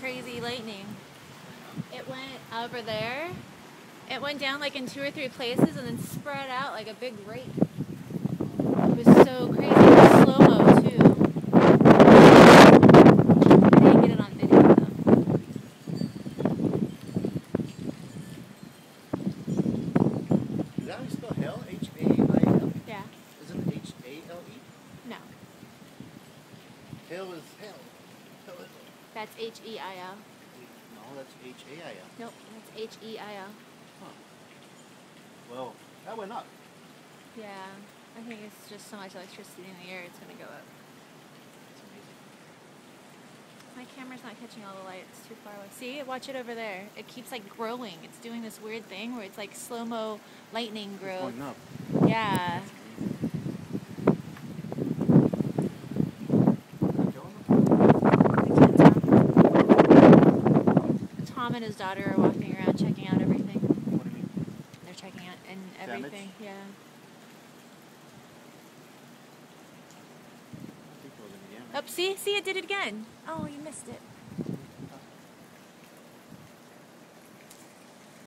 crazy lightning. It went over there. It went down like in 2 or 3 places and then spread out like a big rake. It was so crazy. It was slow-mo too. I didn't get it on video though. Is that how you spell hell? H-A-I-L? Yeah. Isn't it H-A-L-E? No. Hell is hell. Hell is That's H-E-I-L. No, that's H-A-I-L. Nope, that's H-E-I-L. Huh. Well, that went up. Yeah. I think it's just so much electricity in the air, it's going to go up. That's amazing. My camera's not catching all the light. It's too far away. See? Watch it over there. It keeps like growing. It's doing this weird thing where it's like slow-mo lightning growth. It's going up. Yeah. Tom and his daughter are walking around checking out everything. What do you mean? They're checking out and Damage? everything. Yeah. I think it was in the end. Oh, see? See, it did it again. Oh, you missed it.